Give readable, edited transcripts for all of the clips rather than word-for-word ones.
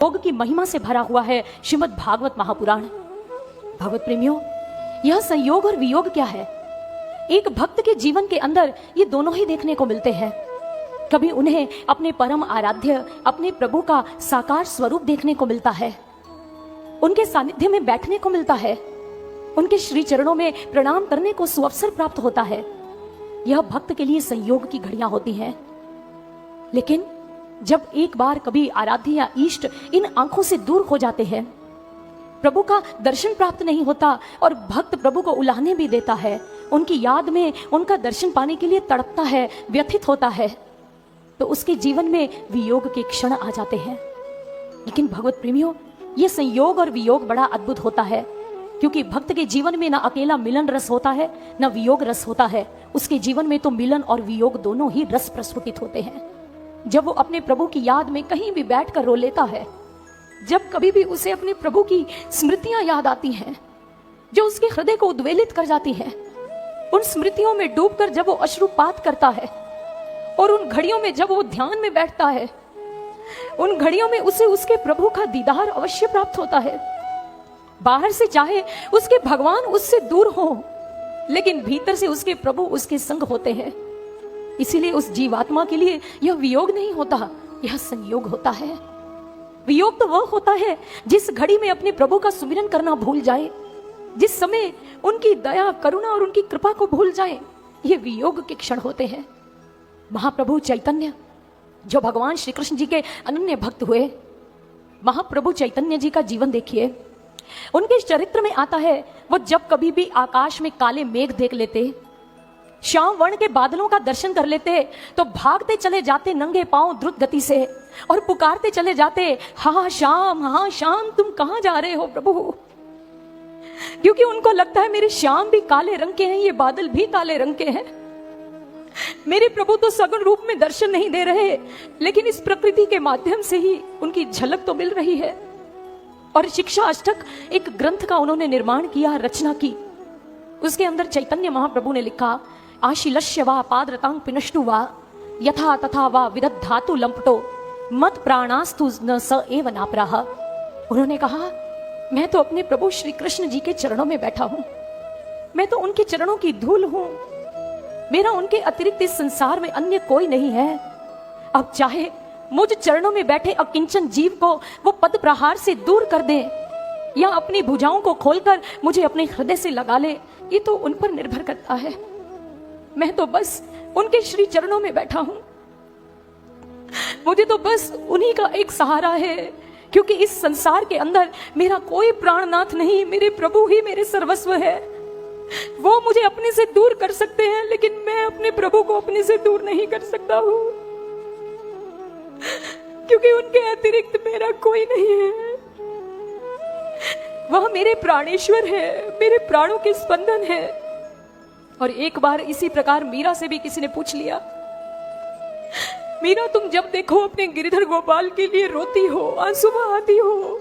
योग की महिमा से भरा हुआ है श्रीमद् भागवत महापुराण। भगवत प्रेमियों, यह संयोग और वियोग क्या है? एक भक्त के जीवन के अंदर ये दोनों ही देखने को मिलते हैं। कभी उन्हें अपने परम आराध्य अपने प्रभु का साकार स्वरूप देखने को मिलता है, उनके सानिध्य में बैठने को मिलता है, उनके श्री चरणों में प्रणाम करने को सुअवसर प्राप्त होता है। यह भक्त के लिए संयोग की घड़ियां होती हैं। लेकिन जब एक बार कभी आराध्य या इष्ट इन आंखों से दूर हो जाते हैं, प्रभु का दर्शन प्राप्त नहीं होता और भक्त प्रभु को उलाहने भी देता है, उनकी याद में उनका दर्शन पाने के लिए तड़पता है, व्यथित होता है, तो उसके जीवन में वियोग के क्षण आ जाते हैं। लेकिन भगवत प्रेमियों, यह संयोग और वियोग बड़ा अद्भुत होता है, क्योंकि भक्त के जीवन में ना अकेला मिलन रस होता है, ना वियोग रस होता है। उसके जीवन में तो मिलन और वियोग दोनों ही रस प्रस्फुटित होते हैं। जब वो अपने प्रभु की याद में कहीं भी बैठकर रो लेता है, जब कभी भी उसे अपने प्रभु की स्मृतियां याद आती हैं जो उसके हृदय को उद्वेलित कर जाती हैं, उन स्मृतियों में डूबकर जब वो अश्रुपात करता है और उन घड़ियों में जब वो ध्यान में बैठता है, उन घड़ियों में उसे उसके प्रभु का दीदार अवश्य प्राप्त होता है। बाहर से चाहे उसके भगवान उससे दूर हो, लेकिन भीतर से उसके प्रभु उसके संग होते हैं। इसीलिए उस जीवात्मा के लिए यह वियोग नहीं होता, यह संयोग होता है। वियोग तो वह होता है जिस घड़ी में अपने प्रभु का सुमिरन करना भूल जाए, जिस समय उनकी दया करुणा और उनकी कृपा को भूल जाए। ये वियोग के क्षण होते हैं। महाप्रभु चैतन्य जो भगवान श्री कृष्ण जी के अनन्य भक्त हुए, महाप्रभु चैतन्य जी का जीवन देखिए। उनके चरित्र में आता है, वो जब कभी भी आकाश में काले मेघ देख लेते, श्याम वर्ण के बादलों का दर्शन कर लेते, तो भागते चले जाते नंगे पांव द्रुत गति से और पुकारते चले जाते, हाँ श्याम तुम कहां जा रहे हो प्रभु? क्योंकि उनको लगता है मेरे श्याम भी काले रंग के हैं, ये बादल भी काले रंग के हैं। मेरे प्रभु तो सगुण रूप में दर्शन नहीं दे रहे, लेकिन इस प्रकृति के माध्यम से ही उनकी झलक तो मिल रही है। और शिक्षा अष्टक एक ग्रंथ का उन्होंने निर्माण किया, रचना की। उसके अंदर चैतन्य महाप्रभु ने लिखा, आशीलस्य वा पादरतांग पिनष्टु वा यथा तथा वा विदधातु लंपटो मत प्राणास्तु न स एव नापराह। उन्होंने कहा, मैं तो अपने प्रभु श्री कृष्ण जी के चरणों में बैठा हूं, मैं तो उनके चरणों की धूल हूं, मेरा उनके अतिरिक्त इस संसार में अन्य कोई नहीं है। अब चाहे मुझ चरणों में बैठे अकिंचन जीव को वो पद प्रहार से दूर कर दे या अपनी भुजाओं को खोलकर मुझे अपने हृदय से लगा ले, ये तो उन पर निर्भर करता है। मैं तो बस उनके श्री चरणों में बैठा हूं, मुझे तो बस उन्हीं का एक सहारा है, क्योंकि इस संसार के अंदर मेरा कोई प्राणनाथ नहीं, मेरे प्रभु ही मेरे सर्वस्व है। वो मुझे अपने से दूर कर सकते हैं, लेकिन मैं अपने प्रभु को अपने से दूर नहीं कर सकता हूं, क्योंकि उनके अतिरिक्त मेरा कोई नहीं है। वह मेरे प्राणेश्वर है, मेरे प्राणों के स्पंदन है। और एक बार इसी प्रकार मीरा से भी किसी ने पूछ लिया, मीरा तुम जब देखो अपने गिरिधर गोपाल के लिए रोती हो, आंसू बहाती हो,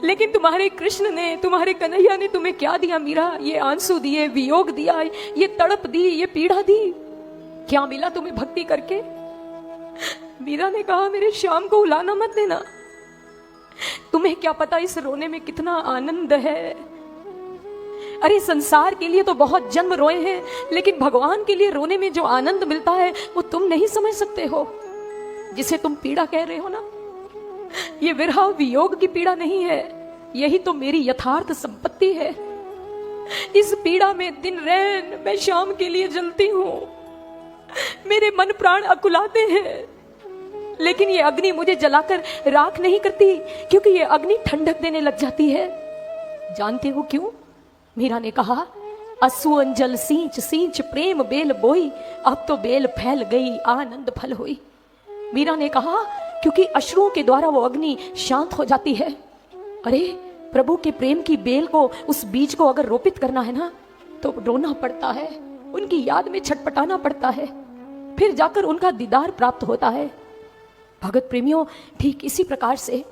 लेकिन तुम्हारे कृष्ण ने, तुम्हारे कन्हैया ने तुम्हें क्या दिया मीरा? ये आंसू दिए, वियोग दिया, ये तड़प दी, ये पीड़ा दी, क्या मिला तुम्हें भक्ति करके? मीरा ने कहा, मेरे श्याम को उलाना मत देना, तुम्हें क्या पता इस रोने में कितना आनंद है। अरे संसार के लिए तो बहुत जन्म रोए हैं, लेकिन भगवान के लिए रोने में जो आनंद मिलता है वो तुम नहीं समझ सकते हो। जिसे तुम पीड़ा कह रहे हो ना, ये विरह वियोग की पीड़ा नहीं है, यही तो मेरी यथार्थ संपत्ति है। इस पीड़ा में दिन रैन मैं श्याम के लिए जलती हूं, मेरे मन प्राण अकुलाते हैं, लेकिन ये अग्नि मुझे जलाकर राख नहीं करती, क्योंकि ये अग्नि ठंडक देने लग जाती है। जानते हो क्यों? मीरा ने कहा, असु अंजल सींच सींच प्रेम बेल बोई, अब तो बेल फैल गई आनंद फल हुई। मीरा ने कहा, क्योंकि अश्रुओं के द्वारा वो अग्नि शांत हो जाती है। अरे प्रभु के प्रेम की बेल को, उस बीज को अगर रोपित करना है ना, तो रोना पड़ता है, उनकी याद में छटपटाना पड़ता है, फिर जाकर उनका दीदार प्राप्त होता है। भगत प्रेमियों, ठीक इसी प्रकार से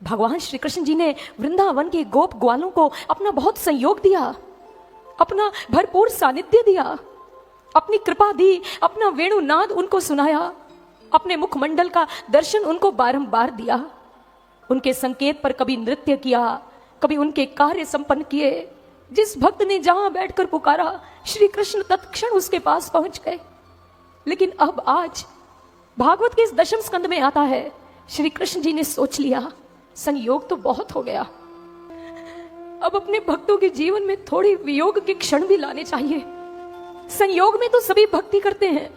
भगवान श्री कृष्ण जी ने वृंदावन के गोप ग्वालों को अपना बहुत संयोग दिया, अपना भरपूर सानिध्य दिया, अपनी कृपा दी, अपना वेणुनाद उनको सुनाया। अपने मुखमंडल का दर्शन उनको बारंबार दिया। उनके संकेत पर कभी नृत्य किया, कभी उनके कार्य संपन्न किए। जिस भक्त ने जहां बैठकर पुकारा, श्री कृष्ण तत्क्षण उसके पास पहुंच गए। लेकिन अब आज भागवत के इस दशम स्कंद में आता है, श्री कृष्ण जी ने सोच लिया संयोग तो बहुत हो गया, अब अपने भक्तों के जीवन में थोड़ी वियोग के क्षण भी लाने चाहिए। संयोग में तो सभी भक्ति करते हैं,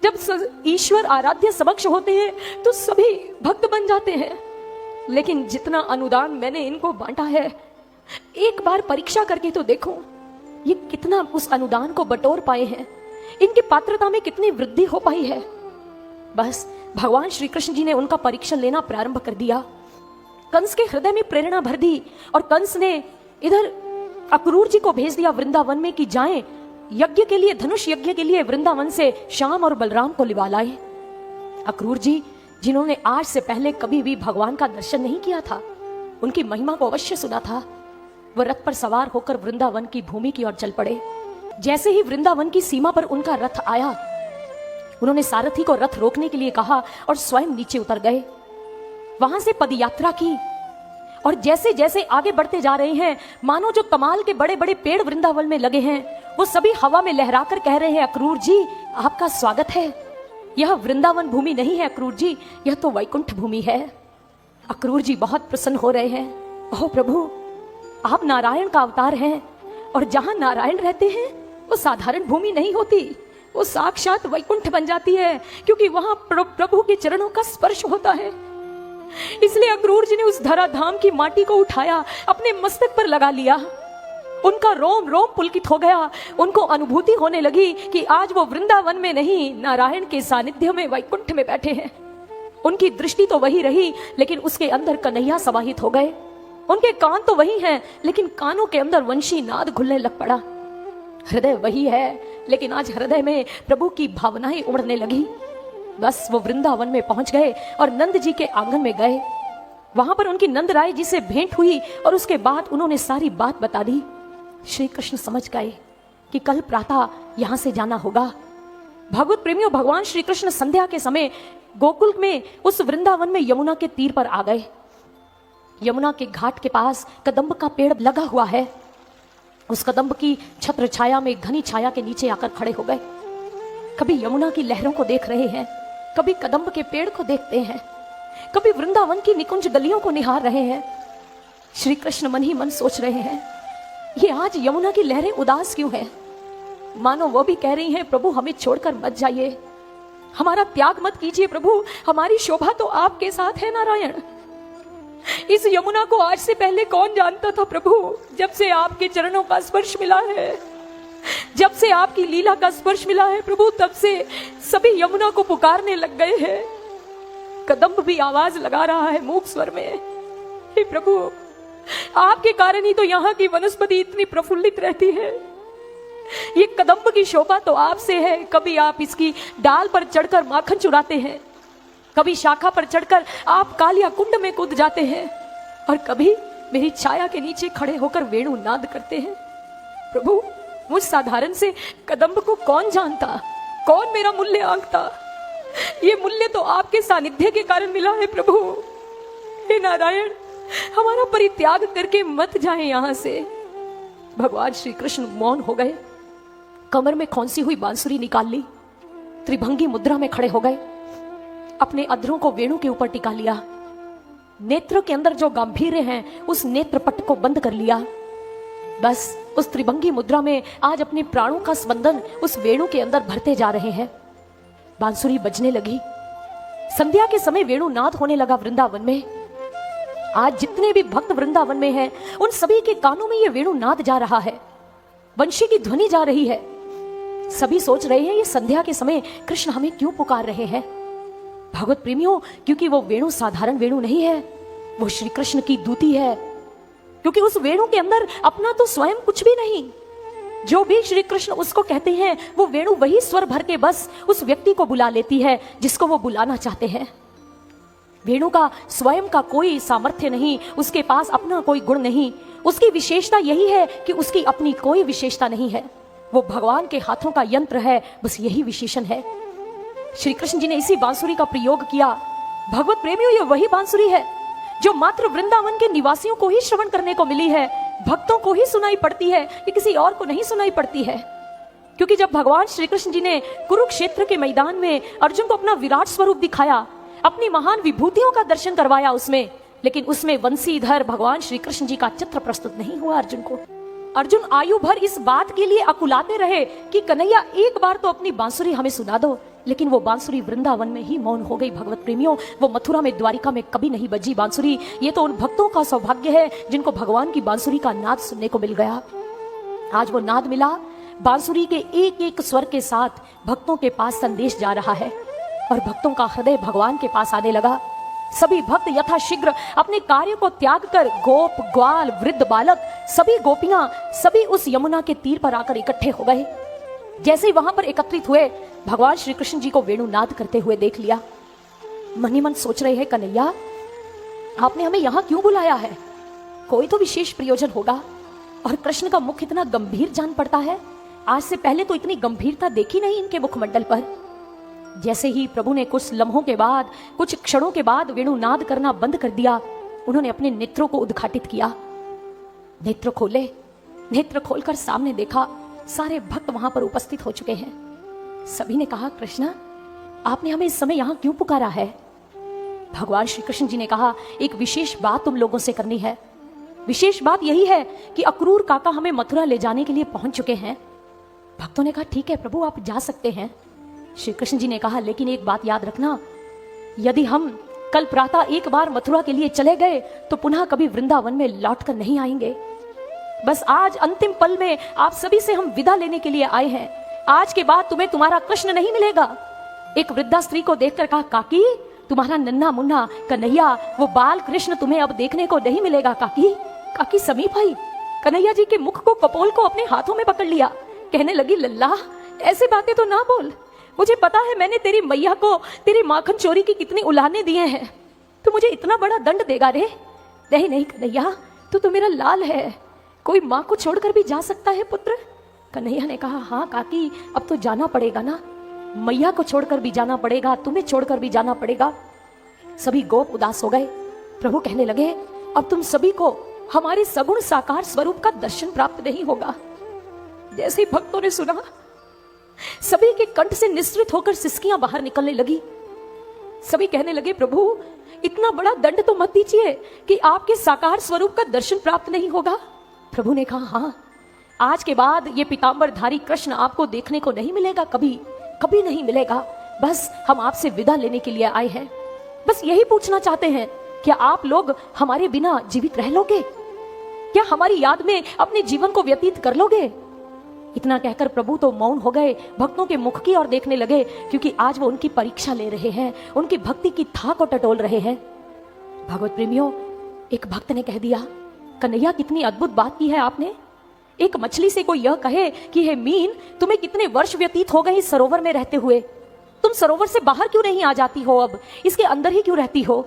जब ईश्वर आराध्य समक्ष होते हैं तो सभी भक्त बन जाते हैं। लेकिन जितना अनुदान मैंने इनको बांटा है, एक बार परीक्षा करके तो देखो ये कितना उस अनुदान को बटोर पाए हैं, इनकी पात्रता में कितनी वृद्धि हो पाई है। बस भगवान श्री कृष्ण जी ने उनका परीक्षण लेना प्रारंभ कर दिया। कंस के हृदय में प्रेरणा भर दी और कंस ने इधर अक्रूर जी को भेज दिया वृंदावन में कि जाएं यज्ञ के लिए, धनुष यज्ञ के लिए वृंदावन से श्याम और बलराम को लिवा लाए। अक्रूर जी जिन्होंने आज से पहले कभी भी भगवान का दर्शन नहीं किया था, उनकी महिमा को अवश्य सुना था, वह रथ पर सवार होकर वृंदावन की भूमि की ओर चल पड़े। जैसे ही वृंदावन की सीमा पर उनका रथ आया, उन्होंने सारथी को रथ रोकने के लिए कहा और स्वयं नीचे उतर गए। वहां से पदयात्रा की और जैसे जैसे आगे बढ़ते जा रहे हैं, मानो जो कमाल के बड़े बड़े पेड़ वृंदावन में लगे हैं वो सभी हवा में लहराकर कह रहे हैं, अक्रूर जी आपका स्वागत है। यह वृंदावन भूमि नहीं है अक्रूर जी, यह तो वैकुंठ भूमि है। अक्रूर जी बहुत प्रसन्न हो रहे हैं। ओह प्रभु, आप नारायण का अवतार हैं और जहां नारायण रहते हैं वो साधारण भूमि नहीं होती, वो साक्षात वैकुंठ बन जाती है, क्योंकि वहां प्रभु के चरणों का स्पर्श होता है। इसलिए अक्रूर जी ने उस धराधाम की माटी को उठाया, अपने मस्तक पर लगा लिया। उनका रोम रोम पुलकित हो गया। उनको अनुभूति होने लगी कि आज वो वृंदावन में नहीं, नारायण के सानिध्य में, वैकुंठ में बैठे हैं। उनकी दृष्टि तो वही रही, लेकिन उसके अंदर कन्हैया समाहित हो गए। उनके कान तो वही हैं, लेकिन कानों के अंदर वंशी नाद घुलने लग पड़ा। हृदय वही है, लेकिन आज हृदय में प्रभु की भावनाएं उमड़ने लगी। बस वो वृंदावन में पहुंच गए और नंद जी के आंगन में गए। वहां पर उनकी नंद राय जी से भेंट हुई और उसके बाद उन्होंने सारी बात बता दी। श्री कृष्ण समझ गए कि कल प्रातः यहां से जाना होगा। भगवत प्रेमियों, भगवान श्री कृष्ण संध्या के समय गोकुल में उस वृंदावन में यमुना के तीर पर आ गए। यमुना के घाट के पास कदम्ब का पेड़ लगा हुआ है। उस कदम्ब की छत्र छाया में, घनी छाया के नीचे आकर खड़े हो गए। कभी यमुना की लहरों को देख रहे हैं, कभी कदम्ब के पेड़ को देखते हैं, कभी वृंदावन की निकुंज गलियों को निहार रहे हैं। श्री कृष्ण मन ही मन सोच रहे हैं, ये आज यमुना की लहरें उदास क्यों हैं? मानो वो भी कह रही हैं, प्रभु हमें छोड़कर मत जाइए, हमारा त्याग मत कीजिए प्रभु, हमारी शोभा तो आपके साथ है नारायण। इस यमुना को आज से पहले कौन जानता था प्रभु? जब से आपके चरणों का स्पर्श मिला है, जब से आपकी लीला का स्पर्श मिला है प्रभु, तब से सभी यमुना को पुकारने लग गए हैं। कदम्ब भी आवाज लगा रहा है मूक स्वर में, हे प्रभु आपके कारण ही तो यहाँ की वनस्पति इतनी प्रफुल्लित रहती है। ये कदम्ब की शोभा तो आपसे है। कभी आप इसकी डाल पर चढ़कर माखन चुराते हैं, कभी शाखा पर चढ़कर आप कालिया कुंड में कूद जाते हैं, और कभी मेरी छाया के नीचे खड़े होकर वेणु नाद करते हैं। प्रभु मुझ साधारण से कदम्ब को कौन जानता, कौन मेरा मूल्य आंकता? ये मूल्य तो आपके सानिध्य के कारण मिला है प्रभु। हे नारायण, हमारा परित्याग करके मत जाएं यहां से। भगवान श्री कृष्ण मौन हो गए, कमर में खौंसी हुई बांसुरी निकाल ली, त्रिभंगी मुद्रा में खड़े हो गए, अपने अधरों को वेणु के ऊपर टिका लिया, नेत्र के अंदर जो गंभीर हैं उस नेत्र पट को बंद कर लिया। बस उस त्रिभंगी मुद्रा में आज अपने प्राणों का स्पंदन उस वेणु के अंदर भरते जा रहे हैं। बांसुरी बजने लगी। संध्या के समय वेणु नाद होने लगा वृंदावन में। आज जितने भी भक्त वृंदावन में हैं, उन सभी के कानों में ये वेणु नाद जा रहा है, वंशी की ध्वनि जा रही है। सभी सोच रहे हैं ये संध्या के समय कृष्ण हमें क्यों पुकार रहे हैं। भगवत प्रेमियों, क्योंकि वो वेणु साधारण वेणु नहीं है, वो श्री कृष्ण की दूती है। क्योंकि उस वेणु के अंदर अपना तो स्वयं कुछ भी नहीं, जो भी श्री कृष्ण उसको कहते हैं वो वेणु वही स्वर भर के बस उस व्यक्ति को बुला लेती है जिसको वो बुलाना चाहते हैं। वेणु का स्वयं का कोई सामर्थ्य नहीं, उसके पास अपना कोई गुण नहीं, उसकी विशेषता यही है कि उसकी अपनी कोई विशेषता नहीं है। वो भगवान के हाथों का यंत्र है, बस यही विशेषण है। श्री कृष्ण जी ने इसी बांसुरी का प्रयोग किया। भगवत प्रेमियों, ये वही बांसुरी है जो मात्र वृंदावन के निवासियों को ही श्रवण करने को मिली है, भक्तों को ही सुनाई पड़ती है, ये किसी और को नहीं सुनाई पड़ती है। क्योंकि जब भगवान श्री कृष्ण जी ने कुरुक्षेत्र के मैदान में अर्जुन को अपना विराट स्वरूप दिखाया, अपनी महान विभूतियों का दर्शन करवाया उसमें, लेकिन उसमें वंशीधर भगवान श्री कृष्ण जी का चित्र प्रस्तुत नहीं हुआ अर्जुन को। अर्जुन आयु भर इस बात के लिए अकुलाते रहे कि कन्हैया एक बार तो अपनी बांसुरी हमें सुना दो, लेकिन वो बांसुरी वृंदावन में ही मौन हो गई। भगवत प्रेमियों, वो मथुरा में, द्वारिका में कभी नहीं बजी बांसुरी। ये तो उन भक्तों का सौभाग्य है जिनको भगवान की बांसुरी का नाद सुनने को मिल गया। आज वो नाद मिला, बांसुरी के एक एक स्वर के साथ भक्तों के पास संदेश जा रहा है और भक्तों का हृदय भगवान के पास आने लगा। सभी भक्त यथाशीघ्र अपने कार्य को त्याग कर, गोप, ग्वाल, वृद्ध, बालक, सभी गोपियां, सभी उस यमुना के तीर पर आकर इकट्ठे हो गए। जैसे ही वहां पर एकत्रित हुए, भगवान श्री कृष्ण जी को वेणुनाद करते हुए देख लिया। मन ही मन सोच रहे हैं, कन्हैया आपने हमें यहां क्यों बुलाया है? कोई तो विशेष प्रयोजन होगा। और कृष्ण का मुख इतना गंभीर जान पड़ता है, आज से पहले तो इतनी गंभीरता देखी नहीं इनके मुखमंडल पर। जैसे ही प्रभु ने कुछ लम्हों के बाद, कुछ क्षणों के बाद वेणुनाद करना बंद कर दिया, उन्होंने अपने नेत्रों को उद्घाटित किया। नेत्र खोले, नेत्र खोलकर सामने देखा, सारे भक्त वहां पर उपस्थित हो चुके हैं। सभी ने कहा, कृष्ण आपने हमें इस समय यहां क्यों पुकारा है? भगवान श्री कृष्ण जी ने कहा, एक विशेष बात तुम लोगों से करनी है। विशेष बात यही है कि अक्रूर काका हमें मथुरा ले जाने के लिए पहुंच चुके हैं। भक्तों ने कहा, ठीक है प्रभु, आप जा सकते हैं। श्री कृष्ण जी ने कहा, लेकिन एक बात याद रखना, यदि हम कल प्रातः एक बार मथुरा के लिए चले गए तो पुनः कभी वृंदावन में लौट कर नहीं आएंगे। बस आज अंतिम पल में आप सभी से हम विदा लेने के लिए आए हैं। आज के बाद तुम्हें तुम्हारा कृष्ण नहीं मिलेगा। एक वृद्धा स्त्री को देखकर कहा, काकी तुम्हारा नन्हा मुन्ना कन्हैया, वो बाल कृष्ण तुम्हें अब देखने को नहीं मिलेगा। काकी काकी समीप आई, कन्हैया जी के मुख को, कपोल को अपने हाथों में पकड़ लिया। कहने लगी, लल्ला ऐसी बातें तो ना बोल। मुझे पता है मैंने तेरी मैया को तेरी माखन चोरी की कितनी उलाहने दिए हैं, तो मुझे इतना बड़ा दंड देगा रे? नहीं नहीं कन्हैया, तू तो मेरा लाल है, कोई माँ को छोड़कर भी जा सकता है पुत्र? कन्हैया ने कहा, हाँ काकी अब तो जाना पड़ेगा ना, मैया को छोड़कर भी जाना पड़ेगा, तुम्हें छोड़कर भी जाना पड़ेगा। सभी गोप उदास हो गए। प्रभु कहने लगे, अब तुम सभी को हमारे सगुण साकार स्वरूप का दर्शन प्राप्त नहीं होगा। जैसे ही भक्तों ने सुना, सभी के कंठ से निसृत होकर सिसकियां बाहर निकलने लगी। सभी कहने लगे, प्रभु इतना बड़ा दंड तो मत दीजिए कि आपके साकार स्वरूप का दर्शन प्राप्त नहीं होगा। प्रभु ने कहा, हाँ आज के बाद ये पीतांबरधारी कृष्ण आपको देखने को नहीं मिलेगा, कभी कभी नहीं मिलेगा। बस हम आपसे विदा लेने के लिए आए हैं। बस यही पूछना चाहते हैं, क्या आप लोग हमारे बिना जीवित रह लोगे? क्या हमारी याद में अपने जीवन को व्यतीत कर लोगे? इतना कहकर प्रभु तो मौन हो गए, भक्तों के मुख की ओर देखने लगे, क्योंकि आज वो उनकी परीक्षा ले रहे हैं, उनकी भक्ति की था को टटोल रहे हैं। भगवत प्रेमियों, एक भक्त ने कह दिया, कन्हैया कितनी अद्भुत बात की है आपने। एक मछली से कोई यह कहे कि हे मीन, तुम्हें कितने वर्ष व्यतीत हो गए इस सरोवर में रहते हुए, तुम सरोवर से बाहर क्यों नहीं आ जाती हो, अब इसके अंदर ही क्यों रहती हो?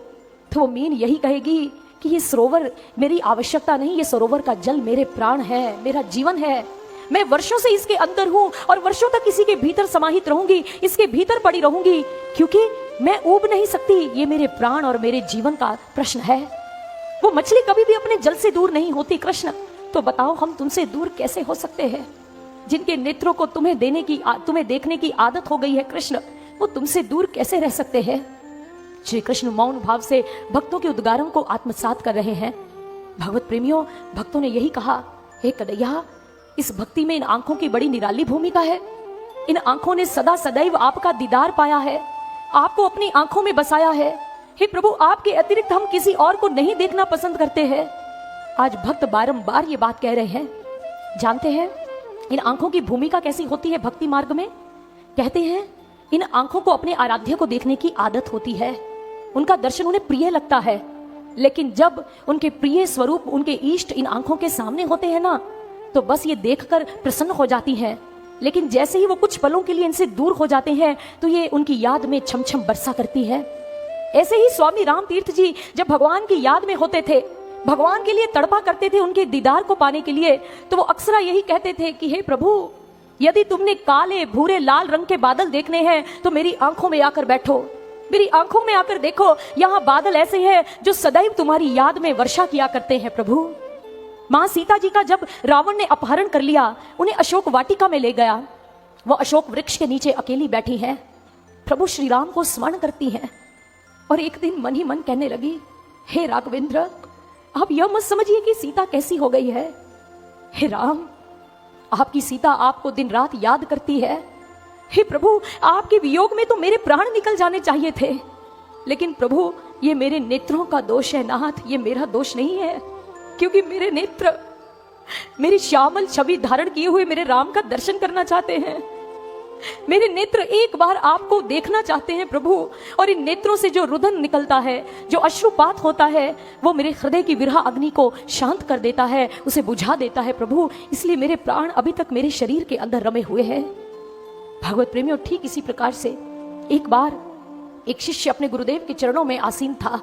तो वो मीन यही कहेगी कि ये सरोवर मेरी आवश्यकता नहीं, ये सरोवर का जल मेरे प्राण है, मेरा जीवन है। मैं वर्षों से इसके अंदर हूं और वर्षों तक इसी के भीतर समाहित रहूंगी, इसके भीतर पड़ी रहूंगी, क्योंकि मैं ऊब नहीं सकती, ये मेरे प्राण और मेरे जीवन का प्रश्न है। वो मछली कभी भी अपने जल से दूर नहीं होती कृष्ण, तो बताओ हम तुमसे दूर कैसे हो सकते हैं? जिनके नेत्रों को तुम्हें देखने की आदत हो गई है कृष्ण, वो तुमसे दूर कैसे रह सकते हैं? श्री कृष्ण मौन भाव से भक्तों के उद्गारों को आत्मसात कर रहे हैं। भगवत प्रेमियों, भक्तों ने यही कहा, हे कन्हैया, इस भक्ति में इन आंखों की बड़ी निराली भूमिका है। इन आंखों ने सदा सदैव आपका दीदार पाया है, आपको अपनी आंखों में बसाया है। हे प्रभु, आपके अतिरिक्त हम किसी और को नहीं देखना पसंद करते हैं। आज भक्त बारंबार ये बात कह रहे हैं। जानते हैं इन आंखों की भूमिका कैसी होती है भक्ति मार्ग में? कहते हैं इन आंखों को अपने आराध्य को देखने की आदत होती है, उनका दर्शन उन्हें प्रिय लगता है। लेकिन जब उनके प्रिय स्वरूप, उनके इष्ट इन आंखों के सामने होते हैं ना, तो बस ये देखकर प्रसन्न हो जाती हैं। लेकिन जैसे ही वो कुछ पलों के लिए इनसे दूर हो जाते हैं, तो ये उनकी याद में छम छम बरसा करती है। ऐसे ही स्वामी राम तीर्थ जी जब भगवान की याद में होते थे, भगवान के लिए तड़पा करते थे उनके दीदार को पाने के लिए, तो वो अक्सर यही कहते थे कि हे प्रभु, यदि तुमने काले भूरे लाल रंग के बादल देखने हैं तो मेरी आंखों में आकर बैठो, मेरी आंखों में आकर देखो। यहाँ बादल ऐसे हैं जो सदैव तुम्हारी याद में वर्षा किया करते हैं प्रभु। मां सीता जी का जब रावण ने अपहरण कर लिया, उन्हें अशोक वाटिका में ले गया, वो अशोक वृक्ष के नीचे अकेली बैठी हैं, प्रभु श्री राम को स्मरण करती हैं और एक दिन मन ही मन कहने लगी, हे राघवेंद्र, आप यह मत समझिए कि सीता कैसी हो गई है। हे राम, आपकी सीता आपको दिन रात याद करती है। हे प्रभु, आपके वियोग में तो मेरे प्राण निकल जाने चाहिए थे, लेकिन प्रभु ये मेरे नेत्रों का दोष है नाथ, ये मेरा दोष नहीं है, क्योंकि मेरे नेत्र मेरी श्यामल छवि धारण किए हुए मेरे राम का दर्शन करना चाहते हैं। मेरे नेत्र एक बार आपको देखना चाहते हैं प्रभु, और इन नेत्रों से जो रुदन निकलता है, जो अश्रुपात होता है, वो मेरे हृदय की विरह अग्नि को शांत कर देता है, उसे बुझा देता है प्रभु। इसलिए मेरे प्राण अभी तक मेरे शरीर के अंदर रमे हुए हैं। भगवत प्रेमियों, ठीक इसी प्रकार से एक बार एक शिष्य अपने गुरुदेव के चरणों में आसीन था।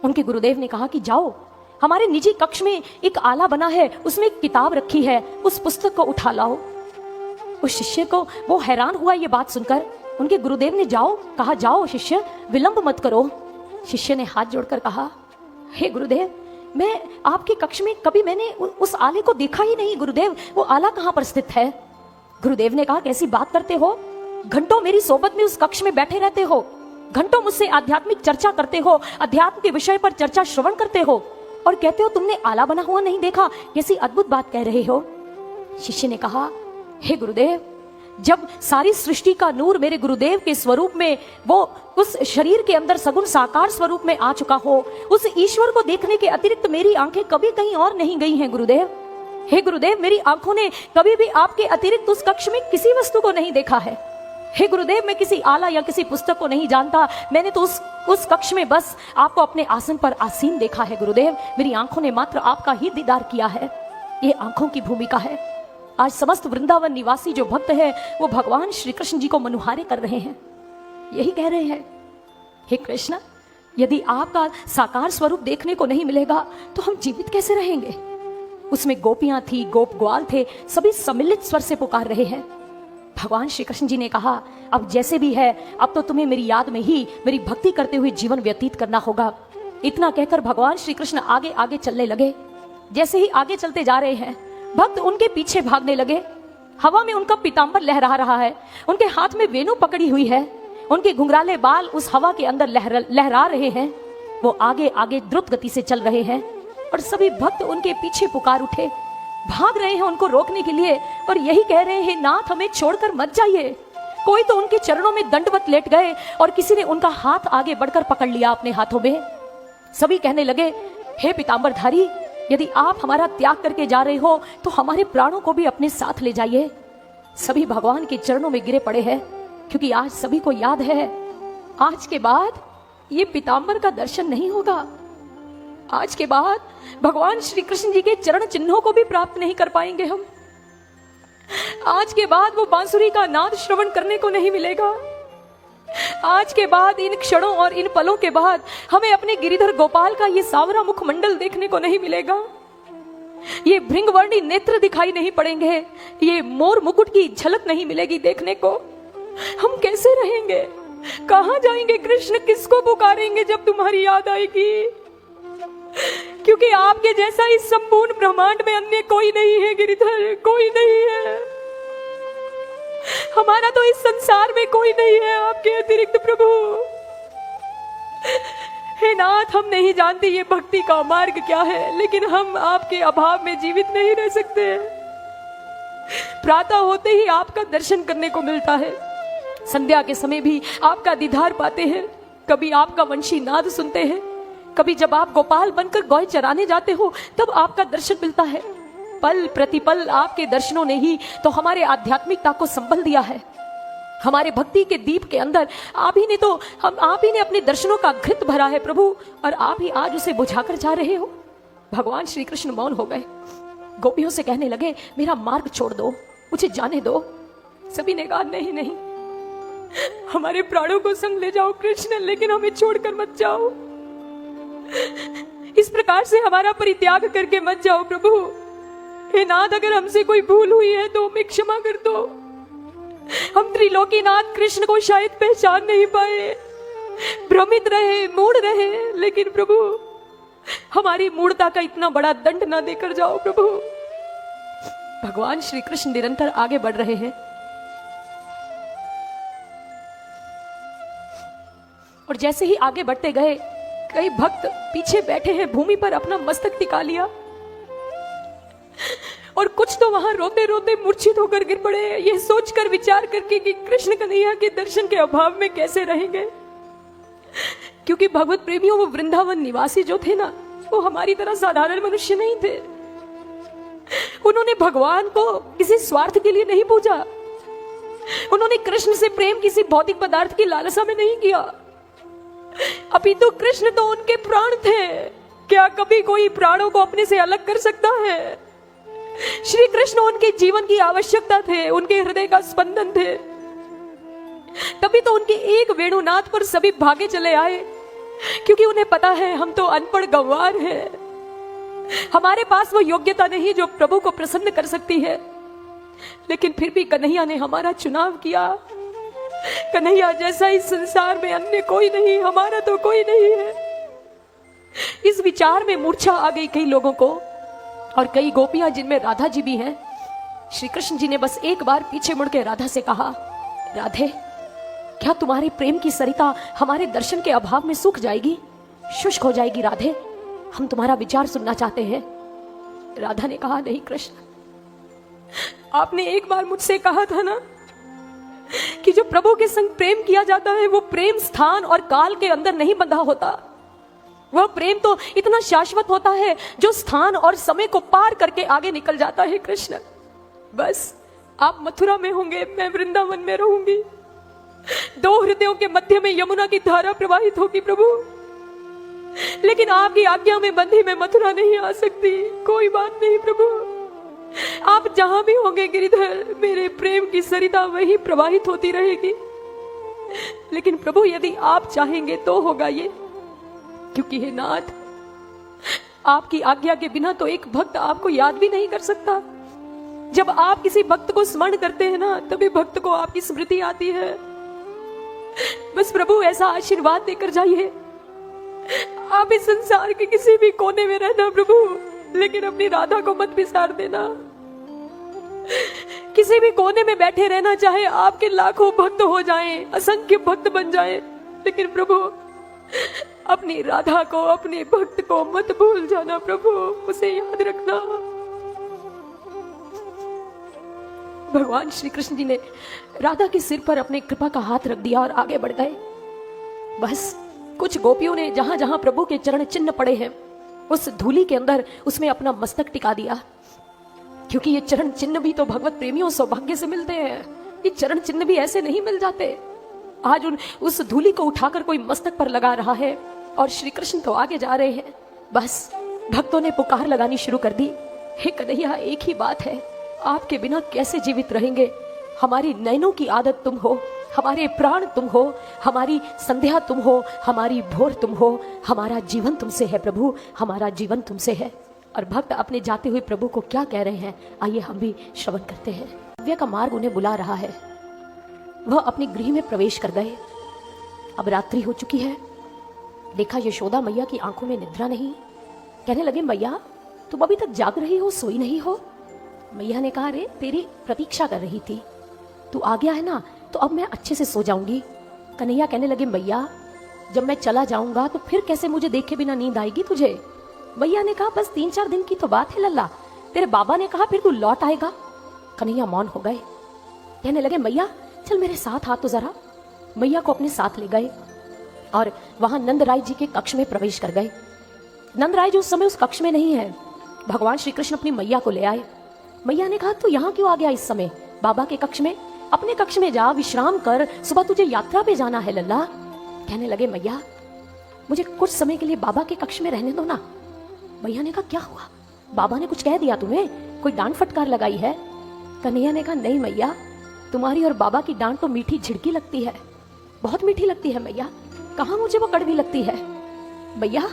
उनके गुरुदेव ने कहा कि जाओ, हमारे निजी कक्ष में एक आला बना है, उसमें एक किताब रखी है, उस पुस्तक को उठा लाओ। उस शिष्य को वो हैरान हुआ ये बात सुनकर। उनके गुरुदेव ने कहा जाओ शिष्य, विलंब मत करो। शिष्य ने हाथ जोड़कर कहा, हे गुरुदेव, मैं आपके कक्ष में कभी मैंने उस आले को देखा ही नहीं गुरुदेव, वो आला कहाँ पर स्थित है। गुरुदेव ने कहा, कैसी बात करते हो, घंटों मेरी सोबत में उस कक्ष में बैठे रहते हो, घंटों मुझसे आध्यात्मिक चर्चा करते हो, अध्यात्म के विषय पर चर्चा श्रवण करते हो, और कहते हो तुमने आला बना हुआ नहीं देखा। कैसी अद्भुत बात कह रहे हो। शिष्य ने कहा, हे गुरुदेव, जब सारी सृष्टि का नूर मेरे गुरुदेव के स्वरूप में, वो उस शरीर के अंदर सगुण साकार स्वरूप में आ चुका हो, उस ईश्वर को देखने के अतिरिक्त मेरी आंखें कभी कहीं और नहीं गई हैं गुरुदेव। हे गुरुदेव, मेरी आंखों ने कभी भी आपके अतिरिक्त उस कक्ष में किसी वस्तु को नहीं देखा है। हे गुरुदेव, मैं किसी आला या किसी पुस्तक को नहीं जानता, मैंने तो उस कक्ष में बस आपको अपने आसन पर आसीन देखा है गुरुदेव। मेरी आंखों ने मात्र आपका ही दीदार किया है। ये आंखों की भूमिका है। आज समस्त वृंदावन निवासी जो भक्त है, वो भगवान श्री कृष्ण जी को मनुहारे कर रहे हैं, यही कह रहे हैं, हे कृष्ण, यदि आपका साकार स्वरूप देखने को नहीं मिलेगा तो हम जीवित कैसे रहेंगे। उसमें गोपियां थी, गोप ग्वाल थे, सभी सम्मिलित स्वर से पुकार रहे हैं। भगवान श्री कृष्ण जी ने कहा, अब जैसे भी है, अब तो तुम्हें मेरी याद में ही मेरी भक्ति करते हुए जीवन व्यतीत करना होगा। इतना कहकर भगवान श्री कृष्ण आगे आगे चलने लगे। जैसे ही आगे चलते जा रहे हैं, भक्त उनके पीछे भागने लगे। हवा में उनका पीतांबर लहरा रहा है, उनके हाथ में वेणु पकड़ी हुई है, उनके घुंघराले बाल उस हवा के अंदर लहरा रहे हैं। वो आगे आगे द्रुत गति से चल रहे हैं और सभी भक्त उनके पीछे पुकार उठे, भाग रहे हैं उनको रोकने के लिए, और यही कह रहे हैं, नाथ हमें छोड़कर मत जाइए। कोई तो उनके चरणों में दंडवत लेट गए और किसी ने उनका हाथ आगे बढ़कर पकड़ लिया अपने हाथों में। सभी कहने लगे, हे पीतांबरधारी, यदि आप हमारा त्याग करके जा रहे हो तो हमारे प्राणों को भी अपने साथ ले जाइए। सभी भगवान के चरणों में गिरे पड़े हैं, क्योंकि आज सभी को याद है, आज के बाद ये पीतांबर का दर्शन नहीं होगा। आज के बाद भगवान श्री कृष्ण जी के चरण चिन्हों को भी प्राप्त नहीं कर पाएंगे हम। आज के बाद वो बांसुरी का नाद श्रवण करने को नहीं मिलेगा। आज के बाद, इन क्षणों और इन पलों के बाद, हमें अपने गिरिधर गोपाल का ये सावरा मुखमंडल देखने को नहीं मिलेगा। ये भृंगवर्णी नेत्र दिखाई नहीं पड़ेंगे, ये मोर मुकुट की झलक नहीं मिलेगी देखने को। हम कैसे रहेंगे, कहां जाएंगे कृष्ण, किसको पुकारेंगे जब तुम्हारी याद आएगी। क्योंकि आपके जैसा इस संपूर्ण ब्रह्मांड में अन्य कोई नहीं है गिरिधर, कोई नहीं है। हमारा तो इस संसार में कोई नहीं है आपके अतिरिक्त प्रभु। हे नाथ, हम नहीं जानते ये भक्ति का मार्ग क्या है, लेकिन हम आपके अभाव में जीवित नहीं रह सकते। प्रातः होते ही आपका दर्शन करने को मिलता है, संध्या के समय भी आपका दीदार पाते हैं, कभी आपका वंशी नाद सुनते हैं, कभी जब आप गोपाल बनकर गौ चराने जाते हो तब आपका दर्शन मिलता है। पल प्रतिपल आपके दर्शनों ने ही तो हमारे आध्यात्मिकता को संबल दिया है। हमारे भक्ति के दीप के अंदर आप ही ने अपने दर्शनों का घृत भरा है प्रभु, और आप ही आज उसे बुझाकर जा रहे हो। भगवान श्री कृष्ण मौन हो गए, गोपियों से कहने लगे, मेरा मार्ग छोड़ दो, मुझे जाने दो। सभी ने कहा, नहीं नहीं, हमारे प्राणों को संग ले जाओ कृष्ण, लेकिन हमें छोड़कर मत जाओ। इस प्रकार से हमारा परित्याग करके मत जाओ प्रभु। हे नाथ, अगर हमसे कोई भूल हुई है तो हमें क्षमा कर दो। हम त्रिलोकीनाथ कृष्ण को शायद पहचान नहीं पाए, भ्रमित रहे, मूढ़ रहे, लेकिन प्रभु हमारी मूढ़ता का इतना बड़ा दंड ना देकर जाओ प्रभु। भगवान श्री कृष्ण निरंतर आगे बढ़ रहे हैं और जैसे ही आगे बढ़ते गए, कई भक्त पीछे बैठे हैं भूमि पर अपना मस्तक टिका लिया और कुछ तो वहां रोते रोते मूर्छित होकर गिर पड़े, ये सोचकर विचार करके कि कृष्ण कन्हैया के दर्शन के अभाव में कैसे रहेंगे। क्योंकि भगवत प्रेमियों, वो वृंदावन निवासी जो थे ना, वो हमारी तरह साधारण मनुष्य नहीं थे। उन्होंने भगवान को किसी स्वार्थ के लिए नहीं पूजा, उन्होंने कृष्ण से प्रेम किसी भौतिक पदार्थ की लालसा में नहीं किया, अपितु कृष्ण तो उनके प्राण थे। क्या कभी कोई प्राणों को अपने से अलग कर सकता है? श्री कृष्ण उनके जीवन की आवश्यकता थे, उनके हृदय का स्पंदन थे। तभी तो उनके एक वेणुनाथ पर सभी भागे चले आए, क्योंकि उन्हें पता है हम तो अनपढ़ गंवार हैं, हमारे पास वो योग्यता नहीं जो प्रभु को प्रसन्न कर सकती है। लेकिन फिर भी कन्हैया ने हमारा चुनाव किया। कन्हैया जैसा इस संसार में अन्य कोई नहीं, हमारा तो कोई नहीं है। इस विचार में मूर्छा आ गई कई लोगों को, और कई गोपियां जिनमें राधा जी भी हैं। श्री कृष्ण जी ने बस एक बार पीछे मुड़ के राधा से कहा, राधे, क्या तुम्हारे प्रेम की सरिता हमारे दर्शन के अभाव में सूख जाएगी, शुष्क हो जाएगी? राधे, हम तुम्हारा विचार सुनना चाहते हैं। राधा ने कहा, नहीं कृष्ण, आपने एक बार मुझसे कहा था ना कि जो प्रभु के संग प्रेम किया जाता है वो प्रेम स्थान और काल के अंदर नहीं बंधा होता। वह प्रेम तो इतना शाश्वत होता है जो स्थान और समय को पार करके आगे निकल जाता है। कृष्ण, बस आप मथुरा में होंगे, मैं वृंदावन में रहूंगी, दो हृदयों के मध्य में यमुना की धारा प्रवाहित होगी प्रभु, लेकिन आपकी आज्ञा में बंधी मैं मथुरा नहीं आ सकती। कोई बात नहीं प्रभु, आप जहां भी होंगे गिरिधर, मेरे प्रेम की सरिता वही प्रवाहित होती रहेगी। लेकिन प्रभु यदि आप चाहेंगे तो होगा ये, क्योंकि हे नाथ, आपकी आज्ञा के बिना तो एक भक्त आपको याद भी नहीं कर सकता। जब आप किसी भक्त को स्मरण करते हैं ना, तभी भक्त को आपकी स्मृति आती है। बस प्रभु ऐसा आशीर्वाद देकर जाइए, आप इस संसार के किसी भी कोने में रहना प्रभु, लेकिन अपनी राधा को मत बिसार देना। किसी भी कोने में बैठे रहना, चाहे आपके लाखों भक्त हो जाएं, असंख्य भक्त बन जाएं, लेकिन प्रभु अपनी राधा को, अपने भक्त को मत भूल जाना प्रभु, उसे याद रखना। भगवान श्री कृष्ण जी ने राधा के सिर पर अपने कृपा का हाथ रख दिया और आगे बढ़ गए। बस कुछ गोपियों ने जहां जहां प्रभु के चरण चिन्ह पड़े हैं, उस धूलि के अंदर उसमें अपना मस्तक टिका दिया, क्योंकि ये चरण चिन्ह भी तो भगवत प्रेमियों सौभाग्य से मिलते हैं। ये चरण चिन्ह भी ऐसे नहीं मिल जाते। आज उस धूलि को उठाकर कोई मस्तक पर लगा रहा है और श्री कृष्ण तो आगे जा रहे हैं। बस भक्तों ने पुकार लगानी शुरू कर दी, हे कन्हैया, एक ही बात है, आपके बिना कैसे जीवित रहेंगे? हमारी नैनों की आदत तुम हो, हमारे प्राण तुम हो, हमारी संध्या तुम हो, हमारी भोर तुम हो, हमारा जीवन तुमसे है प्रभु, हमारा जीवन तुमसे है। और भक्त अपने जाते हुए प्रभु को क्या कह रहे हैं, आइए हम भी श्रवण करते हैं। काव्य का मार्ग उन्हें बुला रहा है। वह अपने गृह में प्रवेश कर गए। अब रात्रि हो चुकी है। देखा यशोदा मैया की आंखों में निद्रा नहीं। कहने लगे, मैया तुम अभी तक जाग रही हो, सोई नहीं हो? मैया ने कहा, अरे तेरी प्रतीक्षा कर रही थी, तू आ गया है ना, तो अब मैं अच्छे से सो जाऊंगी। कन्हैया कहने लगे, मैया जब मैं चला जाऊंगा तो फिर कैसे मुझे देखे बिना नींद आएगी तुझे? मैया ने कहा, बस 3-4 दिन की तो बात है लल्ला। तेरे बाबा ने कहा फिर तू लौट आएगा। कन्हैया मौन हो गए। कहने लगे, मैया चल मेरे साथ आ तो जरा। मैया को अपने साथ ले गए और वहां नंदराय जी के कक्ष में प्रवेश कर गए। नंदराय जी उस समय उस कक्ष में नहीं है। भगवान श्री कृष्ण अपनी मैया को ले आए। मैया ने कहा, तू यहाँ क्यों आ गया इस समय बाबा के कक्ष में? अपने कक्ष में जा, विश्राम कर, सुबह तुझे यात्रा पे जाना है लल्ला। कहने लगे, मैया मुझे कुछ समय के लिए बाबा के कक्ष में रहने दो ना। मैया ने कहा, क्या हुआ, बाबा ने कुछ कह दिया तुम्हें, कोई डांट फटकार लगाई है? कन्हैया ने कहा, नहीं मैया, तुम्हारी और बाबा की डांट तो मीठी झिड़की लगती है, बहुत मीठी लगती है मैया, कहाँ मुझे वो कड़वी लगती है। मैया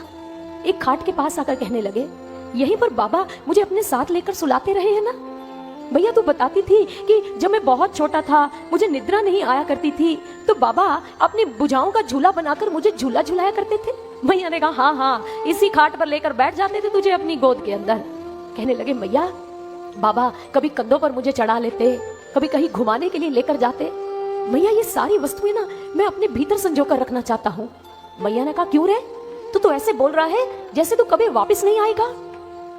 एक खाट के पास आकर कहने लगे, यहीं पर बाबा मुझे अपने साथ लेकर सुलाते रहे हैं ना। भैया तू बताती थी कि जब मैं बहुत छोटा था, मुझे निद्रा नहीं आया करती थी, तो बाबा अपनी भुजाओं का झूला बनाकर मुझे झूला झुलाया करते थे। भैया ने कहा हाँ हाँ, इसी खाट पर लेकर बैठ जाते थे तुझे अपनी गोद के अंदर। कहने लगे मैया, बाबा कभी कंधों पर मुझे चढ़ा लेते, कभी कहीं घुमाने के लिए लेकर जाते। मैया ये सारी वस्तुएं ना मैं अपने भीतर संजो कर रखना चाहता हूँ। मैया ने कहा क्यों रे, तू तो ऐसे बोल रहा है जैसे तू कभी वापस नहीं आएगा।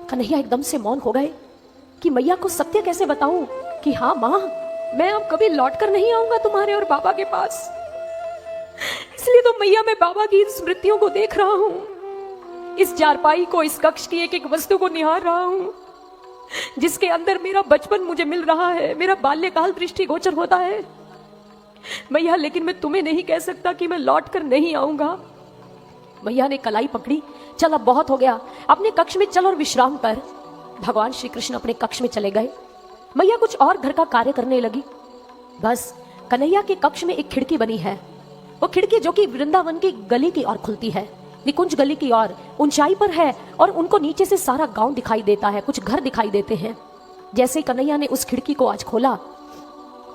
कन्हैया एकदम से मौन हो गए कि मैया को सत्य कैसे बताऊं कि हाँ माँ, मैं अब कभी लौट कर नहीं आऊंगा तुम्हारे और बाबा के पास। इसलिए तो मैया मैं बाबा की इन स्मृतियों को देख रहा हूं, इस चारपाई को, इस कक्ष की एक एक वस्तु को निहार रहा हूं, जिसके अंदर मेरा बचपन मुझे मिल रहा है, मेरा बाल्यकाल दृष्टिगोचर होता है। मैया लेकिन मैं तुम्हें नहीं कह सकता कि मैं लौट कर नहीं आऊंगा। मैया ने कलाई पकड़ी, चल अब बहुत हो गया, अपने कक्ष में चल और विश्राम कर। भगवान श्री कृष्ण अपने कक्ष में चले गए। मैया कुछ और घर का कार्य करने लगी। बस कन्हैया के कक्ष में एक खिड़की बनी है, वो खिड़की जो कि वृंदावन की गली की ओर खुलती है, निकुंज गली की ओर ऊंचाई पर है, और उनको नीचे से सारा गांव दिखाई देता है, कुछ घर दिखाई देते हैं। जैसे कन्हैया ने उस खिड़की को आज खोला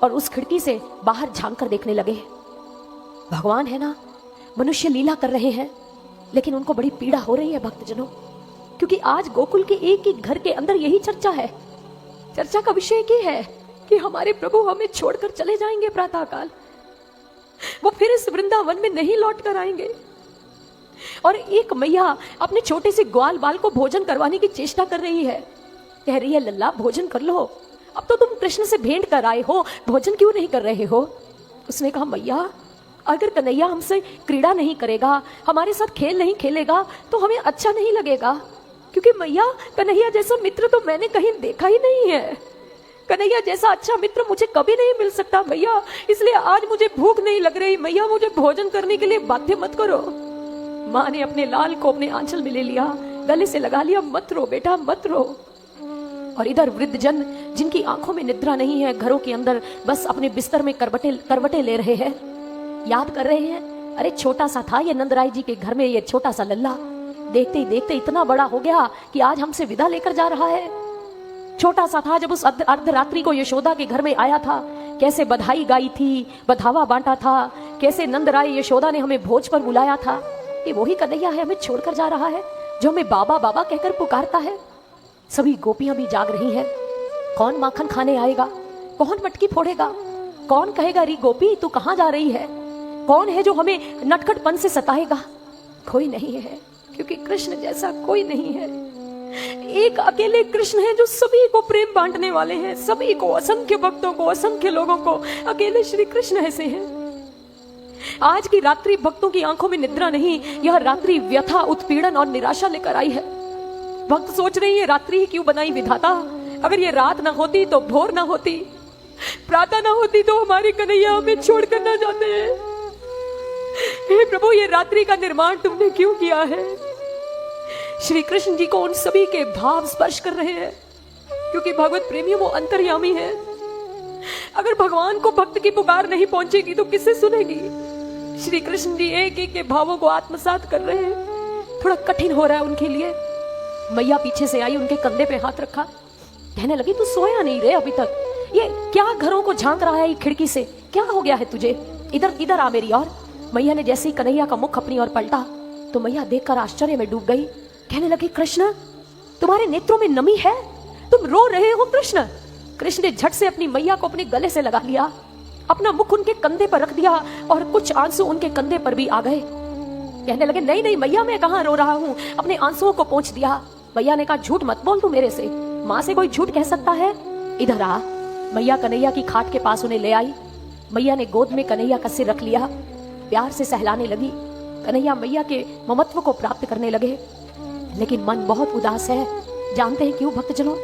और उस खिड़की से बाहर झांक कर देखने लगे। भगवान है ना, मनुष्य लीला कर रहे हैं, लेकिन उनको बड़ी पीड़ा हो रही है भक्तजनों, क्योंकि आज गोकुल के एक एक घर के अंदर यही चर्चा है। चर्चा का विषय ये है कि हमारे प्रभु हमें छोड़कर चले जाएंगे प्रातःकाल, वो फिर इस वृंदावन में नहीं लौट कर आएंगे। और एक मैया अपने छोटे से ग्वाल बाल को भोजन करवाने की चेष्टा कर रही है, कह रही है लल्ला भोजन कर लो, अब तो तुम कृष्ण से भेंट कर आए हो, भोजन क्यों नहीं कर रहे हो। उसने कहा मैया, अगर कन्हैया हमसे क्रीड़ा नहीं करेगा, हमारे साथ खेल नहीं खेलेगा, तो हमें अच्छा नहीं लगेगा, क्योंकि मैया कन्हैया जैसा मित्र तो मैंने कहीं देखा ही नहीं है। कन्हैया जैसा अच्छा मित्र मुझे कभी नहीं मिल सकता मैया, इसलिए आज मुझे भूख नहीं लग रही मैया, मुझे भोजन करने के लिए बाध्य मत करो। माँ ने अपने लाल को अपने आंचल में ले लिया, गले से लगा लिया, मत रो बेटा मत रो। और इधर वृद्ध जन जिनकी आंखों में निद्रा नहीं है, घरों के अंदर बस अपने बिस्तर में करवटे ले रहे हैं, याद कर रहे हैं, अरे छोटा सा था ये नंदराय जी के घर में ये छोटा सा लल्ला, देखते ही देखते इतना बड़ा हो गया कि आज हमसे विदा लेकर जा रहा है। छोटा सा था जब उस अर्धरात्रि को यशोदा के घर में आया था, कैसे बधाई गाई थी, बधावा बांटा था, कैसे नंदराय यशोदा ने हमें भोज पर बुलाया था। ये वही कन्हैया है, हमें छोड़कर जा रहा है, जो हमें बाबा बाबा कहकर पुकारता है। सभी गोपियां भी जाग रही हैं। कौन माखन खाने आएगा, कौन मटकी फोड़ेगा, कौन कहेगा री गोपी तू कहां जा रही है, कौन है जो हमें नटखटपन से सताएगा। कोई नहीं है, क्योंकि कृष्ण जैसा कोई नहीं है। एक अकेले कृष्ण है जो सभी को प्रेम बांटने वाले हैं, सभी को, असंख्य भक्तों को, असंख्य लोगों को अकेले श्री कृष्ण ऐसे हैं। आज की रात्रि भक्तों की आंखों में निद्रा नहीं, यह रात्रि व्यथा, उत्पीड़न और निराशा लेकर आई है। भक्त सोच रही है रात्रि ही क्यों बनाई विधाता, अगर ये रात ना होती तो भोर ना होती, प्रातः ना होती तो हमारे कन्हैया हमें छोड़कर ना जाते हैं। हे प्रभु, ये रात्रि का निर्माण तुमने क्यों किया है। श्री कृष्ण जी को उन सभी के भाव स्पर्श कर रहे हैं, क्योंकि भगवत प्रेमी वो अंतर्यामी है। अगर भगवान को भक्त की पुकार नहीं पहुंचेगी तो किससे सुनेगी। श्री कृष्ण जी एक एक के भावों को आत्मसात कर रहे हैं। थोड़ा कठिन हो रहा है उनके लिए। मैया पीछे से आई, उनके कंधे पे हाथ रखा, कहने लगी तू सोया नहीं रे अभी तक, ये क्या घरों को झांक रहा है खिड़की से, क्या हो गया है तुझे, इधर इधर आ मेरी ओर। मैया ने जैसे ही कन्हैया का मुख अपनी ओर पलटा तो मैया देखकर आश्चर्य में डूब गई। कहने लगी कृष्ण, तुम्हारे नेत्रों में नमी है, तुम रो रहे हो कृष्ण। कृष्ण ने झट से अपनी मैया को अपने गले से लगा लिया, अपना मुख उनके कंधे पर रख दिया और कुछ आंसू उनके कंधे पर भी आ गए। कहने लगे नहीं नहीं मैया, मैं कहाँ रो रहा हूँ, अपने आंसुओं को पोंछ दिया। मैया ने कहा झूठ मत बोल तू मेरे से, माँ से कोई झूठ कह सकता है, इधर आ। मैया कन्हैया की खाट के पास उन्हें ले आई। मैया ने गोद में कन्हैया का सिर रख लिया, प्यार से सहलाने लगी। कन्हैया मैया के ममत्व को प्राप्त करने लगे, लेकिन मन बहुत उदास है। जानते हैं क्यों भक्तजनों?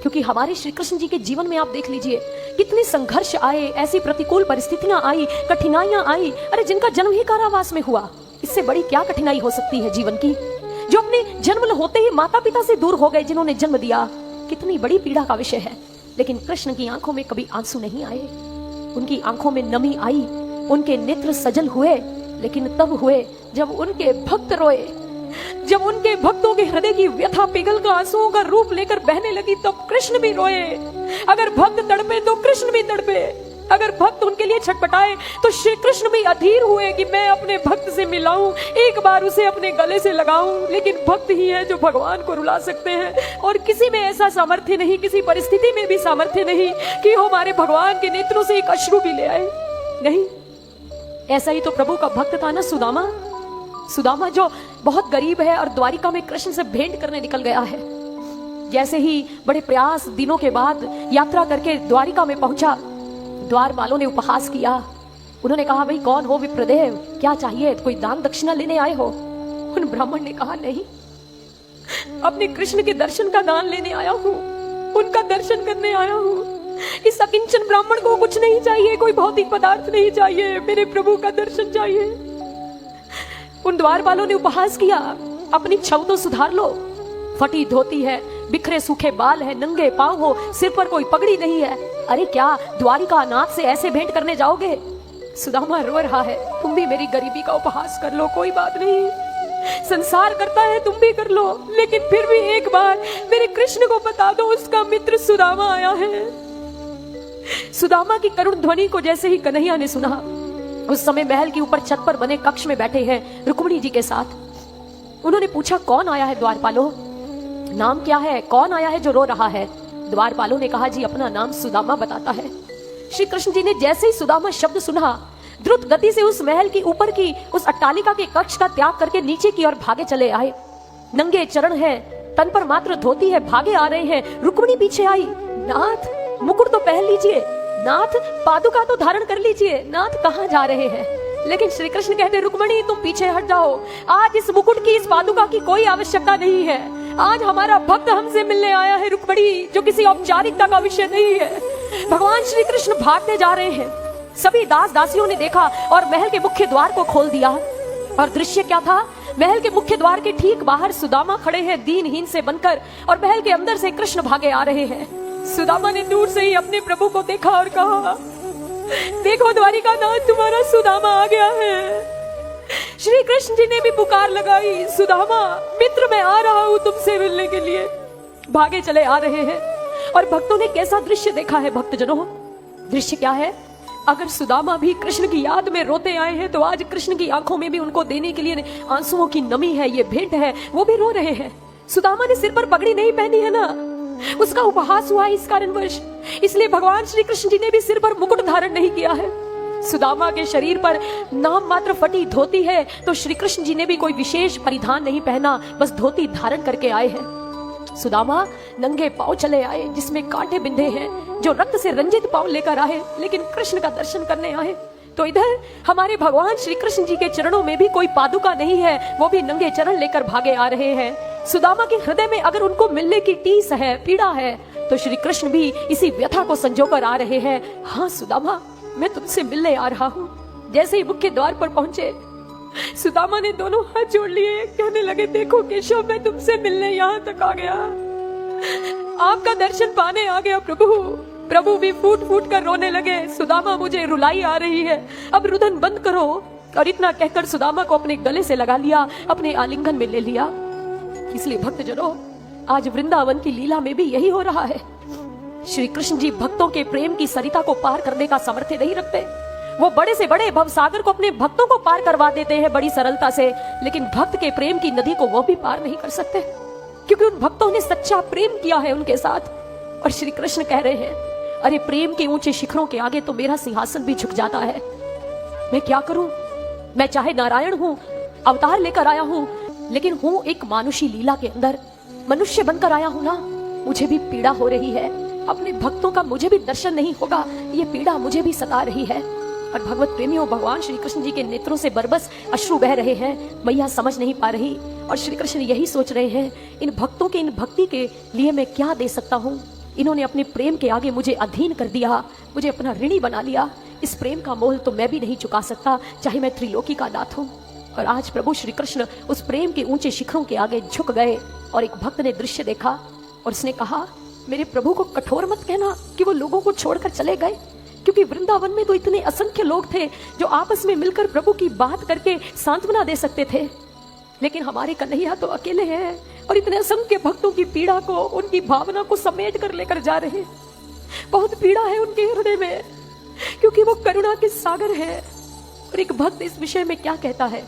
क्योंकि हमारे श्री कृष्ण जी के जीवन में आप देख लीजिए कितने संघर्ष आए, ऐसी प्रतिकूल परिस्थितियां आई, कठिनाइयां आई। अरे जिनका जन्म ही कारावास में हुआ, इससे बड़ी क्या कठिनाई हो सकती है जीवन की। जो अपने जन्म होते ही माता पिता से दूर हो गए, जिन्होंने जन्म दिया, कितनी बड़ी पीड़ा का विषय है। लेकिन कृष्ण की आंखों में कभी आंसू नहीं आए, उनकी आंखों में नमी आई, उनके नेत्र सजल हुए, लेकिन तब हुए जब उनके भक्त रोए, जब उनके भक्तों के हृदय की व्यथा पिघल कर आंसुओं का रूप लेकर बहने लगी, तब कृष्ण भी रोए। अगर भक्त तड़पे तो कृष्ण भी तड़पे, अगर भक्त उनके लिए छटपटाए तो श्री कृष्ण भी अधीर हुए कि मैं अपने भक्त से मिलाऊं, एक बार उसे अपने गले से लगाऊं। लेकिन भक्त ही है जो भगवान को रुला सकते हैं, और किसी में ऐसा सामर्थ्य नहीं, किसी परिस्थिति में भी सामर्थ्य नहीं कि हमारे भगवान के नेत्रों से एक अश्रु भी ले आए। नहीं, ऐसा ही तो प्रभु का भक्त था ना सुदामा। सुदामा जो बहुत गरीब है और द्वारिका में कृष्ण से भेंट करने निकल गया है। जैसे ही बड़े प्रयास दिनों के बाद यात्रा करके द्वारिका में पहुंचा, द्वारपालों ने उपहास किया। उन्होंने कहा, भाई कौन हो विप्रदेव, क्या चाहिए, कोई दान दक्षिणा लेने आए हो? उन ब्राह्मण ने कहा, नहीं, अपने कृष्ण के दर्शन का दान लेने आया हूं, उनका दर्शन करने आया हूं। इस अकिंचन ब्राह्मण को कुछ नहीं चाहिए, कोई भौतिक पदार्थ नहीं चाहिए, मेरे प्रभु का दर्शन चाहिए। उन द्वारपालों ने उपहास किया, अपनी छव तो सुधार लो, फटी धोती है, बिखरे सूखे बाल है, नंगे पांव हो, सिर पर कोई पगड़ी नहीं है। अरे क्या द्वारिका नाथ से ऐसे भेंट करने जाओगे? सुदामा रो रहा है, तुम भी मेरी गरीबी का उपहास कर लो, कोई बात नहीं, संसार करता है तुम भी कर लो, लेकिन फिर भी एक बार मेरे कृष्ण को बता दो उसका मित्र सुदामा आया है। सुदामा की करुण ध्वनि को जैसे ही कन्हैया ने सुना, उस समय महल के ऊपर छत पर बने कक्ष में बैठे हैं रुक्मिणी जी के साथ। उन्होंने पूछा, कौन आया है द्वारपालों, नाम क्या है, कौन आया है जो रो रहा है? द्वारपालों ने कहा, जी अपना नाम सुदामा बताता है। श्री कृष्ण जी ने जैसे ही सुदामा शब्द सुना, द्रुत गति से उस महल की ऊपर की उस अट्टालिका के कक्ष का त्याग करके नीचे की ओर भागे चले आए। नंगे चरण है, तन पर मात्र धोती है, भागे आ रहे हैं। रुक्मिणी पीछे आई, नाथ मुकुट तो पहन लीजिए, नाथ पादुका तो धारण कर लीजिए, नाथ कहाँ जा रहे हैं? लेकिन श्री कृष्ण कहते, रुक्मिणी तुम पीछे हट जाओ, आज इस मुकुट की, इस पादुका की कोई आवश्यकता नहीं है। आज हमारा भक्त हमसे मिलने आया है रुक्मिणी, जो किसी औपचारिकता का विषय नहीं है। भगवान श्री कृष्ण भागते जा रहे हैं। सभी दास दासियों ने देखा और महल के मुख्य द्वार को खोल दिया। और दृश्य क्या था? महल के मुख्य द्वार के ठीक बाहर सुदामा खड़े हैं दीनहीन से बनकर, और महल के अंदर से कृष्ण भागे आ रहे हैं। सुदामा ने दूर से ही अपने प्रभु को देखा और कहा, देखो द्वारिका नाथ, तुम्हारा सुदामा आ गया है। श्री कृष्ण जी ने भी पुकार लगाई, सुदामा मित्र मैं आ रहा हूं तुमसे मिलने के लिए। भागे चले आ रहे हैं। और भक्तों ने कैसा दृश्य देखा है भक्तजनों? दृश्य क्या है? अगर सुदामा भी कृष्ण की याद में रोते आए हैं, तो आज कृष्ण की आंखों में भी उनको देने के लिए आंसुओं की नमी है, ये भेंट है, वो भी रो रहे हैं। सुदामा ने सिर पर पगड़ी नहीं पहनी है ना, उसका उपहास हुआ इस कारणवश, इसलिए भगवान श्री कृष्ण जी ने भी सिर पर मुकुट धारण नहीं किया है। सुदामा के शरीर पर नाम मात्र फटी धोती है, तो श्री कृष्ण जी ने भी कोई विशेष परिधान नहीं पहना, बस धोती धारण करके आए हैं। सुदामा नंगे पांव चले आए, जिसमें कांटे बिंधे हैं, जो रक्त से रंजित पांव लेकर आए, लेकिन कृष्ण का दर्शन करने आए। तो इधर हमारे भगवान श्री कृष्ण जी के चरणों में भी कोई पादुका नहीं है, वो भी नंगे चरण लेकर भागे आ रहे हैं। सुदामा के हृदय में अगर उनको मिलने की टीस है, पीड़ा है, तो श्री कृष्ण भी इसी व्यथा को संजोकर आ रहे हैं। हाँ सुदामा, मैं तुमसे मिलने आ रहा हूँ। जैसे ही मुख्य द्वार पर पहुंचे, सुदामा ने दोनों हाथ जोड़ लिए, कहने लगे, देखो केशव, मैं तुमसे मिलने यहाँ तक आ गया, आपका दर्शन पाने आ गया प्रभु। प्रभु भी फूट फूट कर रोने लगे, सुदामा मुझे रुलाई आ रही है, अब रुदन बंद करो। और इतना कहकर सुदामा को अपने गले से लगा लिया, अपने आलिंगन में ले लिया। इसलिए भक्तजनों, आज वृंदावन की लीला में भी यही हो रहा है। श्री कृष्ण जी भक्तों के प्रेम की सरिता को पार करने का सामर्थ्य नहीं रखते। वो बड़े से बड़े भवसागर को अपने भक्तों को पार करवा देते हैं बड़ी सरलता से, लेकिन भक्त के प्रेम की नदी को वो भी पार नहीं कर सकते, क्योंकि उन भक्तों ने सच्चा प्रेम किया है उनके साथ। और श्री कृष्ण कह रहे हैं, अरे प्रेम के ऊंचे शिखरों के आगे तो मेरा सिंहासन भी झुक जाता है। मैं क्या करूं? मैं चाहे नारायण हूं, अवतार लेकर आया हूं, लेकिन हूं एक मानुषी लीला के अंदर, मनुष्य बनकर आया हूं ना। मुझे भी पीड़ा हो रही है, अपने भक्तों का मुझे भी दर्शन नहीं होगा, ये पीड़ा मुझे भी सता रही है। और भगवत प्रेमियों, भगवान श्री कृष्ण जी के नेत्रों से बरबस अश्रु बह रहे हैं। मैया समझ नहीं पा रही, और श्री कृष्ण यही सोच रहे हैं, इन भक्तों के, इन भक्ति के लिए मैं क्या दे सकता हूँ? इन्होंने अपने प्रेम के आगे मुझे अधीन कर दिया, मुझे अपना ऋणी बना लिया। इस प्रेम का मोल तो मैं भी नहीं चुका सकता, चाहे मैं त्रिलोकी का नाथ हूँ। और आज प्रभु श्री कृष्ण उस प्रेम के ऊंचे शिखरों के आगे झुक गए। और एक भक्त ने दृश्य देखा और उसने कहा, मेरे प्रभु को कठोर मत कहना कि वो लोगों को छोड़कर चले गए, क्योंकि वृंदावन में तो इतने असंख्य लोग थे जो आपस में मिलकर प्रभु की बात करके सांत्वना दे सकते थे। लेकिन हमारे कन्हैया तो अकेले हैं और इतने असंख्य भक्तों की पीड़ा को, उनकी भावना को समेट कर लेकर जा रहे। बहुत पीड़ा है उनके हृदय में, क्योंकि वो करुणा के सागर है। और एक भक्त इस विषय में क्या कहता है?